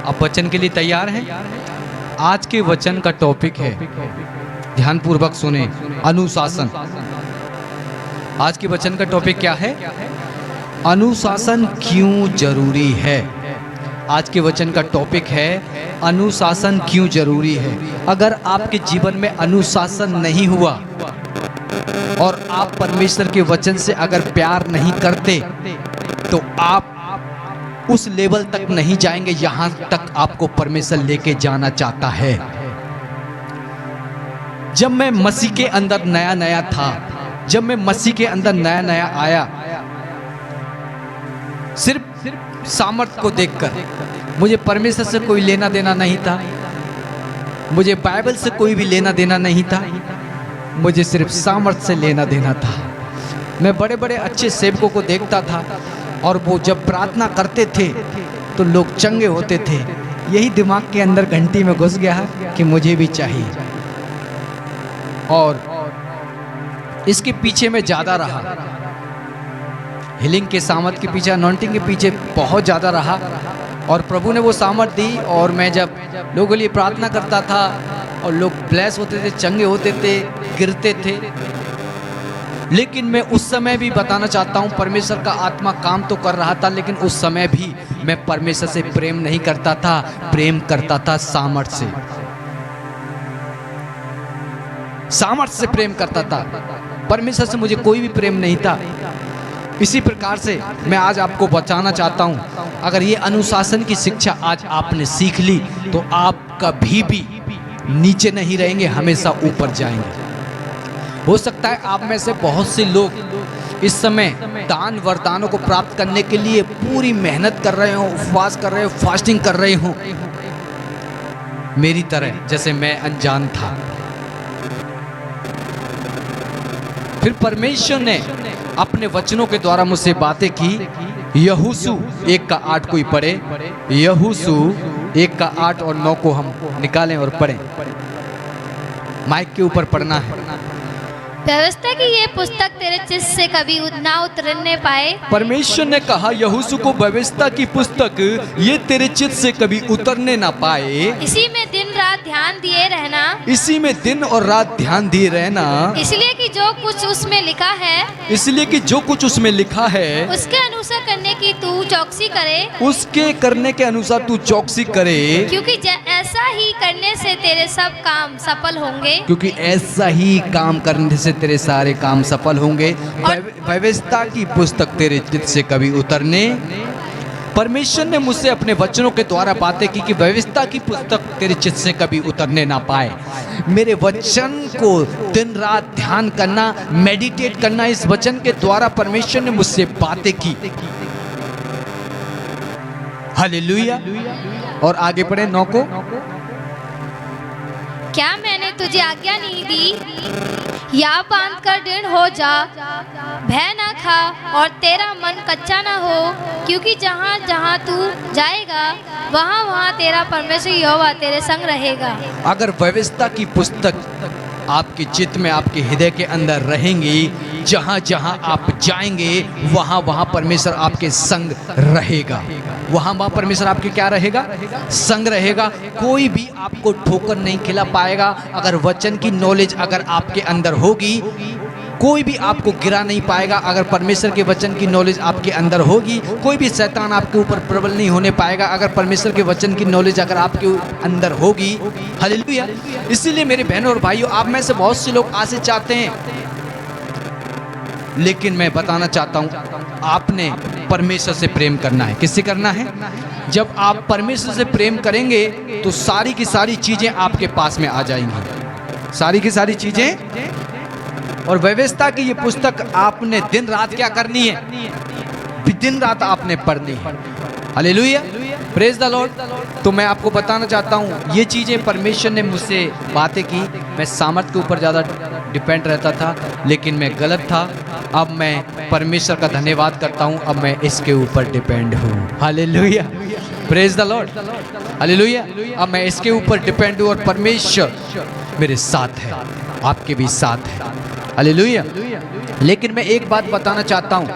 आप वचन के लिए तैयार हैं? आज के वचन का टॉपिक है, ध्यानपूर्वक सुने, अनुशासन। आज के वचन का टॉपिक क्या है? अनुशासन क्यों जरूरी है। आज के वचन का टॉपिक है अनुशासन क्यों जरूरी है। अगर आपके जीवन में अनुशासन नहीं हुआ और आप परमेश्वर के वचन से अगर प्यार नहीं करते तो आप उस लेवल तक नहीं जाएंगे यहां तक आपको परमेश्वर लेके जाना चाहता है। जब मैं मसीह के अंदर नया नया था, जब मैं मसीह के अंदर नया नया आया, सिर्फ सामर्थ को देखकर, मुझे परमेश्वर से कोई लेना देना नहीं था, मुझे बाइबल से कोई भी लेना देना नहीं था, मुझे सिर्फ सामर्थ से लेना देना था। मैं बड़े बड़े अच्छे सेवकों को देखता था और वो जब प्रार्थना करते थे तो लोग चंगे होते थे। यही दिमाग के अंदर घंटी में घुस गया कि मुझे भी चाहिए, और इसके पीछे मैं ज़्यादा रहा। हीलिंग के सामर्थ के पीछे, अनॉइंटिंग के पीछे बहुत ज़्यादा रहा, और प्रभु ने वो सामर्थ दी। और मैं जब लोगों के लिए प्रार्थना करता था और लोग ब्लेस होते थे, चंगे होते थे, गिरते थे, लेकिन मैं उस समय भी बताना चाहता हूँ, परमेश्वर का आत्मा काम तो कर रहा था, लेकिन उस समय भी मैं परमेश्वर से प्रेम नहीं करता था, प्रेम करता था सामर्थ से। सामर्थ से प्रेम करता था, परमेश्वर से मुझे कोई भी प्रेम नहीं था। इसी प्रकार से मैं आज आपको बताना चाहता हूं, अगर ये अनुशासन की शिक्षा आज आपने सीख ली तो आप कभी भी नीचे नहीं रहेंगे, हमेशा ऊपर जाएंगे। हो सकता है आप में से बहुत से लोग इस समय दान वरदानों को प्राप्त करने के लिए पूरी मेहनत कर रहे हो, उपवास कर रहे हो, फास्टिंग कर रहे हो, मेरी तरह जैसे मैं अनजान था। फिर परमेश्वर ने अपने वचनों के द्वारा मुझसे बातें की। यहोशू 1:8 कोई पढ़े, यहोशू 1:8 और 9 को हम निकालें और पढ़ें। माइक के ऊपर पढ़ना है। व्यवस्था की ये पुस्तक तेरे चित्त से कभी ना उतरने पाए। परमेश्वर ने कहा यहोशू को, व्यवस्था की पुस्तक ये तेरे चित्त से कभी उतरने ना पाए, इसी में दिन रात ध्यान दिए रहना, इसी में दिन और रात ध्यान दिए रहना, इसलिए कि जो कुछ उसमें लिखा है, इसलिए कि जो कुछ उसमें लिखा है उसके अनुसार करने की तू चौकसी करे, उसके करने के अनुसार तू चौकसी करे, क्योंकि ऐसा ही करने से तेरे सब काम सफल होंगे, क्योंकि ऐसा ही काम करने से तेरे सारे काम सफल होंगे। व्यवस्था की पुस्तक तेरे चित्त से कभी उतरने। परमेश्वर ने मुझसे अपने वचनों के द्वारा बातें की कि व्यवस्था की पुस्तक तेरे चित्त से कभी उतरने ना पाए। मेरे वचन को दिन रात ध्यान करना, मेडिटेट करना, इस वचन के द्वारा परमेश्वर ने मुझसे बातें की। हालेलुया। और आगे पढ़े 9 को। क्या मैंने तुझे आज्ञा नहीं दी, या बांध कर दृढ़ हो जा, भय ना खा और तेरा मन कच्चा ना हो, क्योंकि जहाँ जहाँ तू जाएगा वहाँ वहाँ तेरा परमेश्वर यहोवा तेरे संग रहेगा। अगर व्यवस्था की पुस्तक आपके चित्त में, आपके हृदय के अंदर रहेंगी, जहाँ जहाँ आप जाएंगे वहाँ वहाँ परमेश्वर आपके संग रहेगा। वहाँ वहाँ परमेश्वर आपके क्या रहेगा? संग रहेगा। कोई भी आपको ठोकर नहीं खिला पाएगा। अगर वचन की नॉलेज अगर आपके अंदर होगी, कोई भी आपको गिरा नहीं पाएगा। अगर परमेश्वर के वचन की नॉलेज आपके अंदर होगी, कोई भी शैतान आपके ऊपर प्रबल नहीं होने पाएगा। अगर परमेश्वर के वचन की नॉलेज अगर आपके अंदर होगी। हालेलुया। इसीलिए मेरे बहनों और भाइयों, आप में से बहुत से लोग आसे चाहते हैं, लेकिन मैं बताना चाहता हूं, आपने परमेश्वर से प्रेम करना है। किससे करना है? जब आप परमेश्वर से प्रेम करेंगे तो सारी की सारी चीजें आपके पास में आ जाएंगी, सारी की सारी चीजें। और व्यवस्था की ये पुस्तक आपने दिन रात क्या करनी है? दिन रात आपने पढ़नी है। Hallelujah, praise the Lord. तो मैं आपको बताना चाहता हूँ, ये चीज़ें परमेश्वर ने मुझसे बातें की। मैं सामर्थ के ऊपर ज़्यादा डिपेंड रहता था, लेकिन मैं गलत था। अब मैं परमेश्वर का धन्यवाद करता हूँ, अब मैं इसके ऊपर डिपेंड हूँ। Hallelujah, praise the Lord, hallelujah. अब मैं इसके ऊपर डिपेंड हूँ और परमेश्वर मेरे साथ है, आपके भी साथ है। हालेलुया। लेकिन मैं एक बात बताना चाहता हूँ,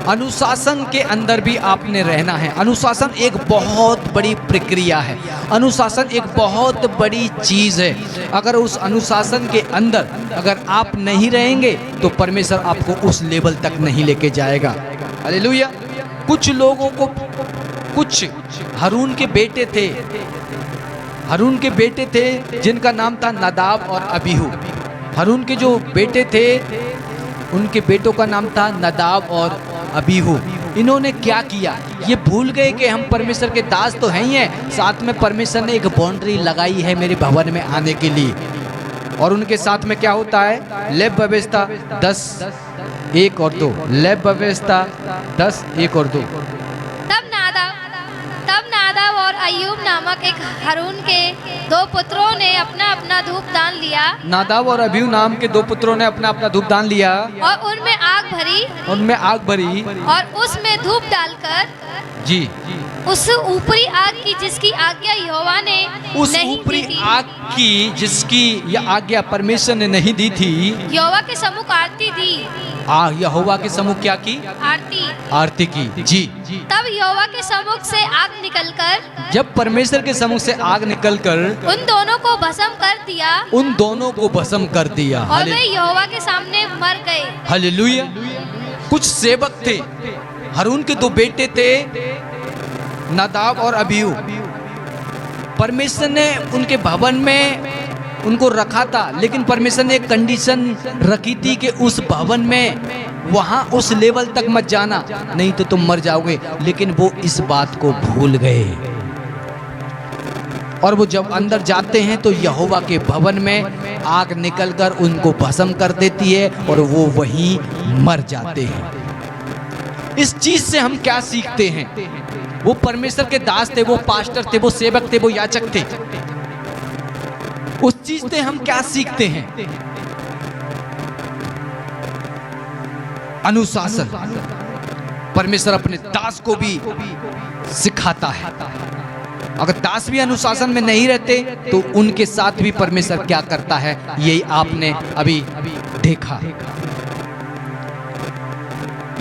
अनुशासन के अंदर भी आपने रहना है। अनुशासन एक बहुत बड़ी प्रक्रिया है, अनुशासन एक बहुत बड़ी चीज़ है। अगर उस अनुशासन के अंदर अगर आप नहीं रहेंगे तो परमेश्वर आपको उस लेवल तक नहीं लेके जाएगा। हालेलुया। कुछ लोगों को, कुछ हारून के बेटे थे, हारून के बेटे थे जिनका नाम था नदाब और अबीहू। हारून के जो बेटे थे उनके बेटों का नाम था नदाब और अबीहू। इन्होंने क्या किया, ये भूल गए कि हम परमेश्वर के दास तो हैं ही हैं, साथ में परमेश्वर ने एक बाउंड्री लगाई है मेरे भवन में आने के लिए। और उनके साथ में क्या होता है, लेव व्यवस्था 10:1 और 2, लेव व्यवस्था 10:1 और 2। तब नादाब और अय्यूब नामक एक हारून के 2 पुत्रों ने अपना अपना धूप दान लिया। नादाब और अबीहू नाम के 2 पुत्रों ने अपना अपना धूप दान लिया और उनमें आग भरी और उसमें धूप डालकर जी उस ऊपरी आग की जिसकी आज्ञा यहोवा ने उस नहीं ऊपरी दी थी, आग की जिसकी यह आज्ञा परमेश्वर ने नहीं दी थी, यहोवा के सम्मुख आरती दी। यहोवा के सम्मुख क्या की, आरती की। जी तब यहोवा के सम्मुख से आग निकलकर, जब परमेश्वर के सम्मुख से आग निकलकर उन दोनों को भस्म कर दिया, उन दोनों को भस्म कर दिया और वे यहोवा के सामने मर गए। हालेलुया। कुछ सेवक थे, हारून के 2 बेटे थे नदाब और अबीहू। परमेश्वर ने उनके भवन में उनको रखा था, लेकिन परमेश्वर ने एक कंडीशन रखी थी कि उस भवन में वहां उस लेवल तक मत जाना, नहीं तो तुम मर जाओगे। लेकिन वो इस बात को भूल गए और वो जब अंदर जाते हैं तो यहोवा के भवन में आग निकलकर उनको भस्म कर देती है और वो वहीं मर जाते हैं। इस चीज से हम क्या सीखते हैं? वो परमेश्वर के दास थे, वो पास्टर थे, वो सेवक थे, वो याजक थे। उस चीज से हम क्या सीखते हैं? अनुशासन। परमेश्वर अपने दास को भी सिखाता है। अगर दास भी अनुशासन में नहीं रहते तो उनके साथ भी परमेश्वर क्या करता है, यही आपने अभी देखा।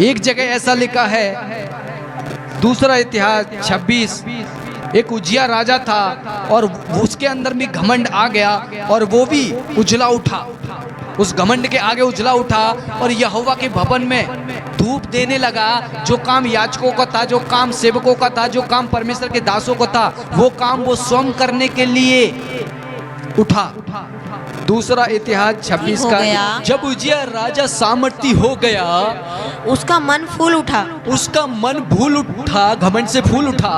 एक जगह ऐसा लिखा है, दूसरा इतिहास 26, एक उजिया राजा था और उसके अंदर भी घमंड आ गया और वो भी उजला उठा, उस घमंड के आगे उजला उठा और यहोवा के भवन में धूप देने लगा। जो काम याजकों का था, जो काम सेवकों का था, जो काम परमेश्वर के दासों को था, वो काम वो स्वयं करने के लिए उठा। दूसरा इतिहास 26 का, जब उजिया राजा सामर्थी हो गया, उसका मन फूल उठा, उसका मन भूल उठा, घमंड से फूल उठा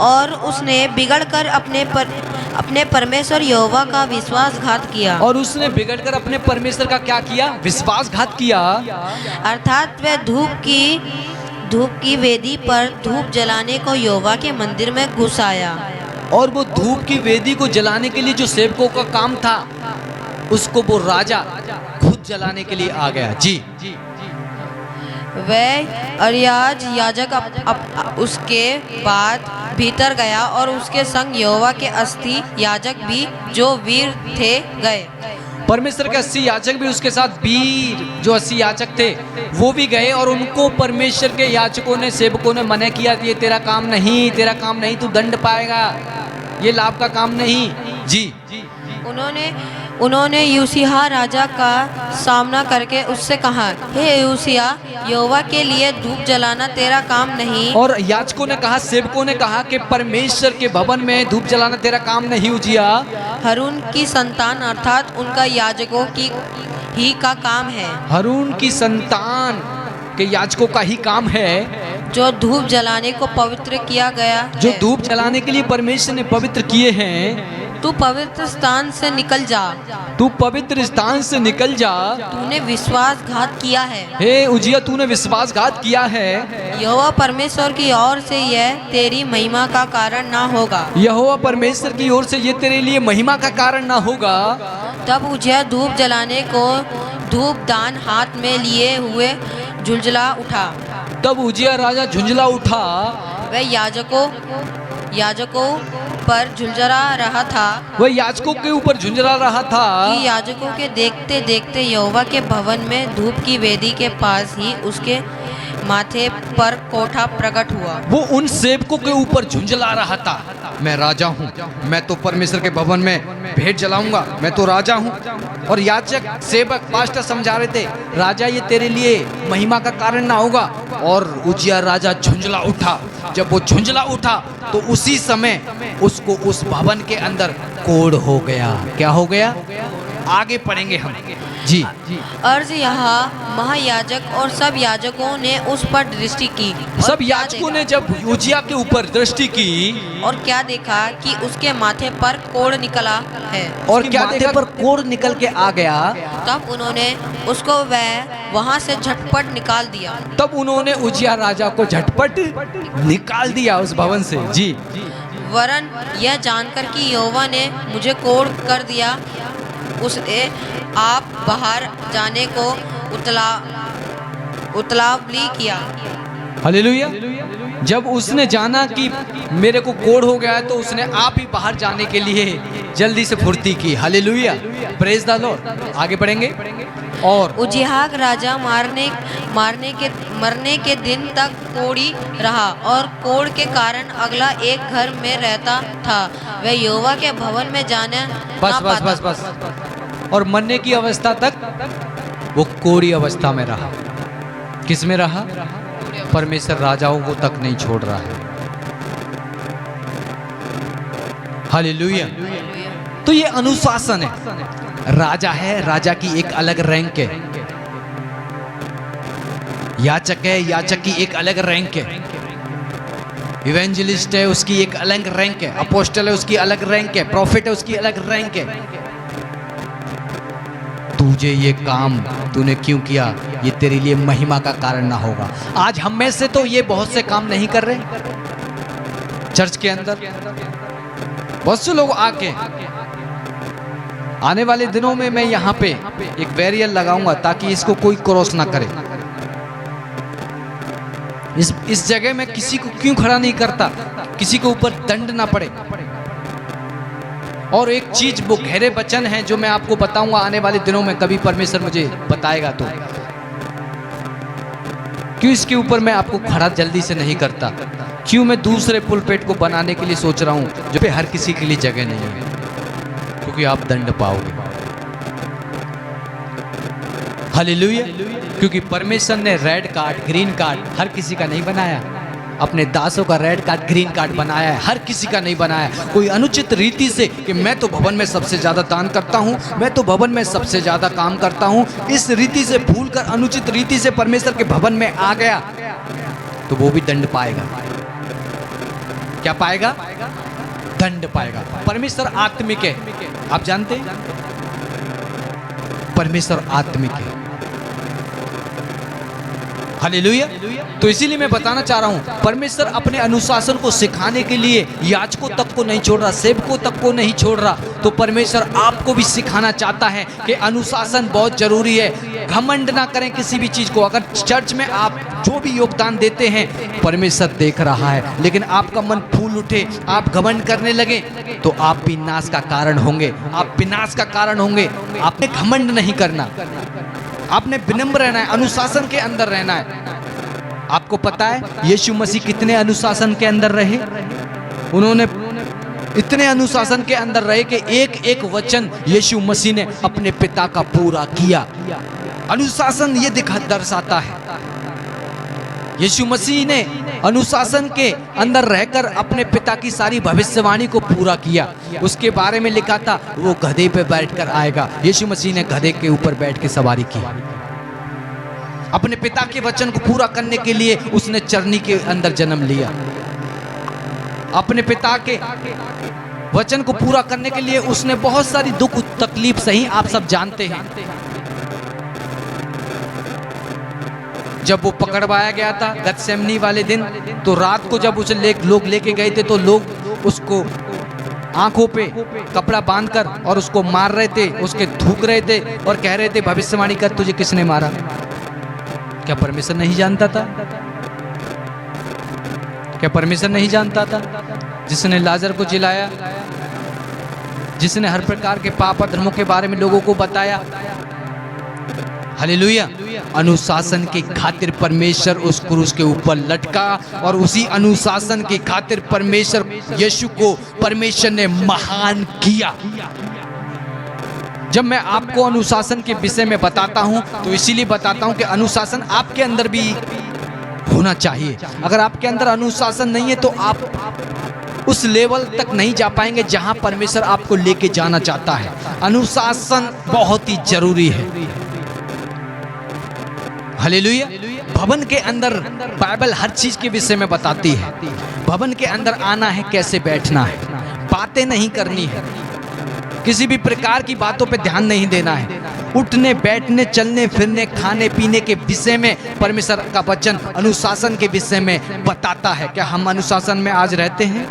और उसने बिगड़कर अपने परमेश्वर यहोवा का विश्वासघात किया। और उसने बिगड़कर अपने परमेश्वर का क्या किया? विश्वासघात किया। अर्थात वह धूप की वेदी पर धूप जलाने को यहोवा के मंदिर में घुस आया और वो धूप की वेदी को जलाने के लिए जो सेवकों का काम था, उसको वो राजा खुद जलाने के लिए आ गया। जी वह अरियाज याजक उसके बाद भीतर गया और उसके संग यहोवा के 80 याजक भी जो वीर थे गए। परमेश्वर के 80 याजक भी उसके साथ, वीर जो 80 याजक थे वो भी गए और उनको परमेश्वर के याजकों ने, सेवकों ने मना किया, ये तेरा काम नहीं, तेरा काम नहीं, तू दंड पाएगा, ये लाभ का काम नहीं। जी उन्होंने यूसिया राजा का सामना करके उससे कहा, हे यूसिया, यहोवा के लिए धूप जलाना तेरा काम नहीं। और याजकों ने कहा, सेवकों ने कहा कि परमेश्वर के भवन में धूप जलाना तेरा काम नहीं उजिया। हारून की संतान अर्थात उनका याजकों की ही का काम है। हारून की संतान के याजकों का ही काम है जो धूप जलाने को पवित्र किया गया, जो धूप जलाने के लिए परमेश्वर ने पवित्र किए हैं। तू पवित्र स्थान से निकल जा, तू पवित्र स्थान से निकल जा, तूने विश्वासघात किया है। हे उजिया, तूने विश्वासघात किया है। यहोवा परमेश्वर की ओर से यह तेरी महिमा का कारण ना होगा। यहोवा परमेश्वर की ओर से ये तेरे लिए महिमा का कारण ना होगा। तब उजिया धूप जलाने को धूप दान हाथ में लिए हुए झुंझला उठा। तब उजिया राजा झुंझला उठा। वह याजकों पर झुलझला रहा था वह याजकों के ऊपर झुंझला रहा था कि याजकों के देखते देखते यहोवा के भवन में धूप की वेदी के पास ही उसके माथे पर कोठा प्रकट हुआ। वो उन सेवकों के ऊपर झुंझला रहा था, मैं राजा हूँ, मैं तो परमेश्वर के भवन में भेंट जलाऊंगा, मैं तो राजा हूँ। और याजक सेवक पास्टर समझा रहे थे, राजा ये तेरे लिए महिमा का कारण ना होगा। और उजिया राजा झुंझला उठा। जब वो झुंझला उठा तो उसी समय उसको उस भवन के अंदर कोढ़ हो गया। क्या हो गया? आगे पढ़ेंगे हम जी। अर्ज यहाँ महायाजक और सब याजकों ने उस पर दृष्टि की। सब याजकों ने जब उजिया के ऊपर दृष्टि की और क्या देखा कि उसके माथे पर कोढ़ निकला है। और क्या माथे पर कोढ़ निकल के आ गया। तब उन्होंने उसको वहाँ से झटपट निकाल दिया। तब उन्होंने उजिया राजा को झटपट निकाल दिया उस भवन से जी। वरन यह जानकर कि यहोवा ने मुझे कोढ़ कर दिया, उसने आप बाहर जाने को उतावली किया। हालेलुया। जब उसने जाना कि मेरे को कोढ़ हो गया है तो उसने आप ही बाहर जाने के लिए जल्दी से फुर्ती की। Hallelujah, praise the Lord. आगे बढ़ेंगे। और उजियाह राजा मरने के दिन तक कोढ़ी रहा और कोढ़ के कारण अगला एक घर में रहता था, वह यहोवा के भवन में जाने बस। और मरने की अवस्था तक वो कोढ़ी अवस्था में रहा। किस में रहा? परमेश्वर राजाओं को तक नहीं छोड़ रहा है। हालेलुया। तो ये अनुशासन है। राजा है, राजा की एक अलग रैंक है। याचक है, याचक की एक अलग रैंक है। इवेंजलिस्ट है, उसकी एक अलग रैंक है। अपोस्टल है, उसकी अलग रैंक है। प्रॉफिट है, उसकी अलग रैंक है। तुझे ये काम तूने क्यों किया, ये तेरे लिए महिमा का कारण ना होगा। आज हम में से तो ये बहुत से काम नहीं कर रहे चर्च के अंदर। बहुत से लोग आके, आने वाले दिनों में मैं यहाँ पे एक बैरियर लगाऊंगा ताकि इसको कोई क्रॉस ना करे। इस जगह में किसी को क्यों खड़ा नहीं करता, किसी के ऊपर दंड ना पड़े। और एक चीज, वो गहरे वचन है जो मैं आपको बताऊंगा आने वाले दिनों में, कभी परमेश्वर मुझे बताएगा तो। क्यों इसके ऊपर मैं आपको खड़ा जल्दी से नहीं करता, क्यों मैं दूसरे पुलपेट को बनाने के लिए सोच रहा हूं जो पे हर किसी के लिए जगह नहीं है, क्योंकि आप दंड पाओगे। हालेलुया। क्योंकि परमेश्वर ने रेड कार्ड, ग्रीन कार्ड हर किसी का नहीं बनाया। अपने दासों का रेड कार्ड, ग्रीन कार्ड बनाया है, हर किसी का नहीं बनाया। कोई अनुचित रीति से कि मैं तो भवन में सबसे ज्यादा दान करता हूं, मैं तो भवन में सबसे ज्यादा काम करता हूं, इस रीति से भूलकर अनुचित रीति से परमेश्वर के भवन में आ गया तो वो भी दंड पाएगा। क्या पाएगा? दंड पाएगा। परमेश्वर आत्मिक है, आप जानते हैं, परमेश्वर आत्मिक है। हालेलुया। तो इसीलिए मैं बताना चाह रहा हूं, परमेश्वर अपने अनुशासन को सिखाने के लिए याजकों तक को नहीं छोड़ रहा, सेवकों तक को नहीं छोड़ रहा। तो परमेश्वर आपको भी सिखाना चाहता है कि अनुशासन बहुत जरूरी है। घमंड ना करें किसी भी चीज को। अगर चर्च में आप जो भी योगदान देते हैं परमेश्वर देख रहा है, लेकिन आपका मन फूल उठे, आप घमंड करने लगे तो आप विनाश का कारण होंगे, आप विनाश का कारण होंगे। आपने घमंड नहीं करना, आपने विनम्र रहना है, अनुशासन के अंदर रहना है। आपको पता है यीशु मसीह कितने अनुशासन के अंदर रहे? उन्होंने इतने अनुशासन के अंदर रहे कि एक एक वचन यीशु मसीह ने अपने पिता का पूरा किया। अनुशासन ये दर्शाता है। यीशु मसीह ने अनुशासन के अंदर रहकर अपने पिता की सारी भविष्यवाणी को पूरा किया। उसके बारे में लिखा था वो गधे पे बैठकर आएगा। यीशु मसीह ने गधे के ऊपर बैठ के सवारी की। अपने पिता के वचन को पूरा करने के लिए उसने चरनी के अंदर जन्म लिया। अपने पिता के वचन को पूरा करने के लिए उसने बहुत सारी दुख तकलीफ सही, आप सब जानते हैं। जब वो पकड़वाया गया था गतसेमनी वाले दिन, तो रात को जब उसे लोग लेके गए थे तो लोग उसको आंखों पे कपड़ा बांधकर और उसको मार रहे थे, उसके थूक रहे थे और कह रहे थे भविष्यवाणी कर तुझे किसने मारा। क्या परमेश्वर नहीं जानता था? क्या परमेश्वर नहीं जानता था? जिसने लाजर को जिलाया, जिसने हर प्रकार के पाप और धर्मों के बारे में लोगों को बताया। हालेलुया। अनुशासन की खातिर परमेश्वर उस क्रूस के ऊपर लटका और उसी अनुशासन की खातिर परमेश्वर यीशु को परमेश्वर ने महान किया। जब मैं आपको अनुशासन के विषय में बताता हूं तो इसीलिए बताता हूं कि अनुशासन आपके अंदर भी होना चाहिए। अगर आपके अंदर अनुशासन नहीं है तो आप उस लेवल तक नहीं जा पाएंगे जहां परमेश्वर आपको लेके जाना चाहता है। अनुशासन बहुत ही जरूरी है। हालेलुया। भवन के अंदर बाइबल हर चीज के विषय में बताती है। भवन के अंदर आना है, कैसे बैठना है, बातें नहीं करनी है, किसी भी प्रकार की बातों पे ध्यान नहीं देना है। उठने बैठने चलने फिरने खाने पीने के विषय में परमेश्वर का वचन अनुशासन के विषय में बताता है। क्या हम अनुशासन में आज रहते हैं?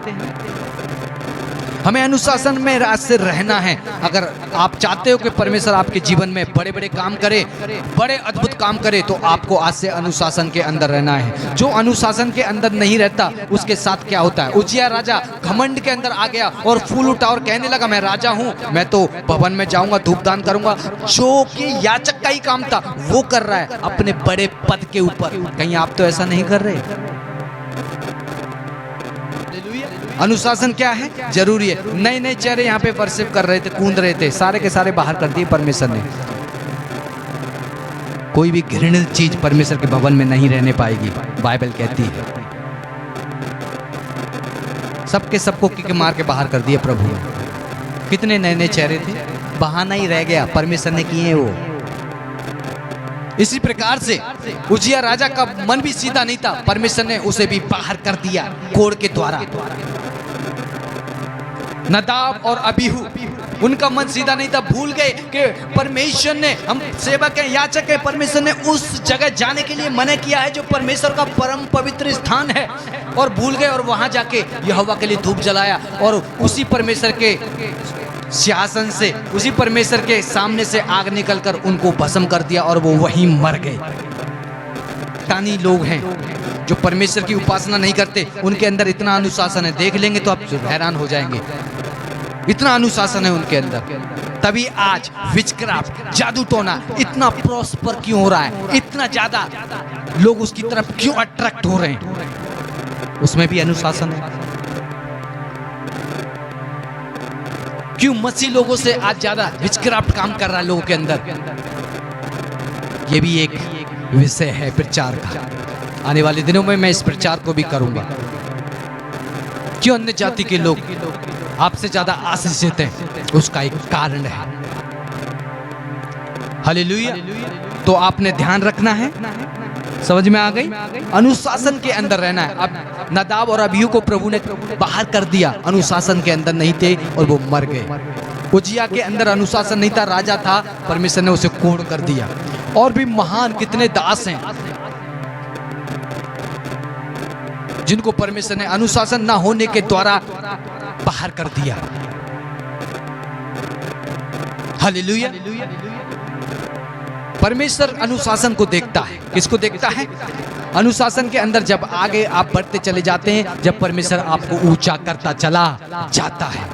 हमें अनुशासन में आज से रहना है। अगर आप चाहते हो कि परमेश्वर आपके जीवन में बड़े बड़े काम करे, बड़े अद्भुत काम करे, तो आपको आज से अनुशासन के अंदर रहना है। जो अनुशासन के अंदर नहीं रहता उसके साथ क्या होता है? उजिया राजा घमंड के अंदर आ गया और फूल उठा और कहने लगा मैं राजा हूं, मैं तो भवन में जाऊंगा, धूपदान करूंगा। जो कि याचक का ही काम था वो कर रहा है अपने बड़े पद के ऊपर। कहीं आप तो ऐसा नहीं कर रहे? अनुशासन क्या है? जरूरी है। नए नए चेहरे यहाँ पे वर्शिप कर रहे थे, कूद रहे थे, सारे के सारे बाहर कर दिए परमेश्वर ने। कोई भी घृणित चीज परमेश्वर के भवन में नहीं रहने पाएगी, बाइबल कहती है। सबके सबको किक मार के बाहर कर दिया प्रभु ने। कितने नए नए चेहरे थे, बहाना ही रह गया, परमेश्वर ने किए वो। इसी प्रकार से उजिया राजा का मन भी सीधा नहीं था, परमेश्वर ने उसे भी बाहर कर दिया कोड़ के द्वारा। नदाब और अबीहू, उनका मन सीधा नहीं था, भूल गए कि परमेश्वर ने, हम सेवक हैं, याचक हैं, परमेश्वर ने उस जगह जाने के लिए मना किया है जो परमेश्वर का परम पवित्र स्थान है, और भूल गए और वहां जाके यहोवा के लिए धूप जलाया और उसी परमेश्वर के सिंहासन से, उसी परमेश्वर के सामने से आग निकलकर उनको भस्म कर दिया और वो वहीं मर गए। तानी लोग हैं जो परमेश्वर की उपासना नहीं करते, उनके अंदर इतना अनुशासन है, देख लेंगे तो आप हैरान हो जाएंगे। इतना अनुशासन है उनके अंदर। तभी आज विचक्राफ्ट, जादू टोना इतना प्रॉस्पर क्यों हो रहा है, इतना ज्यादा लोग उसकी तरफ क्यों अट्रैक्ट हो रहे हैं? उसमें भी अनुशासन है। क्यों मसीह लोगों से आज ज्यादा विचक्राफ्ट काम कर रहा है लोगों के अंदर? ये भी एक विषय है प्रचार का। आने वाले दिनों में मैं इस प्रचार को भी करूंगा। क्यों अन्य जाति के लोग आपसे ज्यादा आशीषित हैं? उसका एक कारण है। हालेलुया। तो आपने ध्यान रखना है। समझ में आ गई? अनुशासन के अंदर रहना है। अब नदाब और अबीहू को प्रभु ने बाहर कर दिया, अनुशासन के अंदर नहीं थे और वो मर गए। उजिया के अंदर अनुशासन नहीं था, राजा था, परमेश्वर ने उसे कोड़ कर दिया। और भी महान कितने दास हैं जिनको परमेश्वर ने अनुशासन ना होने के द्वारा बाहर कर दिया। हालेलुया। परमेश्वर अनुशासन को देखता है। किसको देखता है? अनुशासन के अंदर जब आगे आप बढ़ते चले जाते हैं, जब परमेश्वर आपको ऊंचा करता चला जाता है।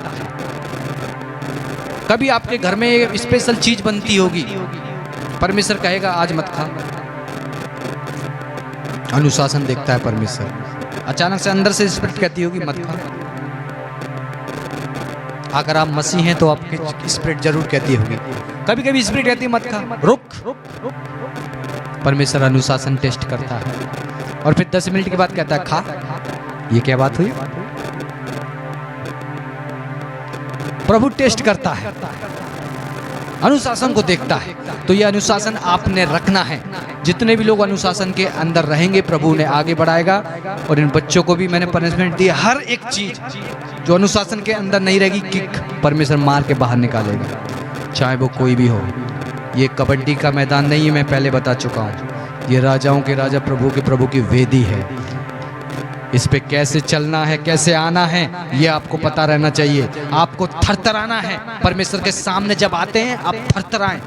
कभी आपके घर में एक स्पेशल चीज बनती होगी, परमेश्वर कहेगा आज मत खा। अनुशासन देखता है परमेश्वर। अचानक से अंदर से स्पिरिट कहती होगी मत खा। अगर आप मसीह हैं तो आपकी स्पिरिट जरूर कहती होगी। कभी कभी स्पिरिट कहती है मत खा, रुक। परमेश्वर अनुशासन टेस्ट करता है और फिर 10 मिनट के बाद कहता है खा। ये क्या बात हुई? प्रभु टेस्ट करता है, अनुशासन को देखता है। तो ये अनुशासन आपने रखना है। जितने भी लोग अनुशासन के अंदर रहेंगे प्रभु ने आगे बढ़ाएगा। और इन बच्चों को भी मैंने पनिशमेंट दी। हर एक चीज जो अनुशासन के अंदर नहीं रहेगी, किक परमेश्वर मार के बाहर निकालेगा, चाहे वो कोई भी हो। ये कबड्डी का मैदान नहीं है, मैं पहले बता चुका हूँ। ये राजाओं के राजा प्रभु की वेदी है। इस पे कैसे चलना है, कैसे आना है, ये आपको पता रहना चाहिए। आपको थरथराना है। परमेश्वर के सामने जब आते हैं आप थरथराएं।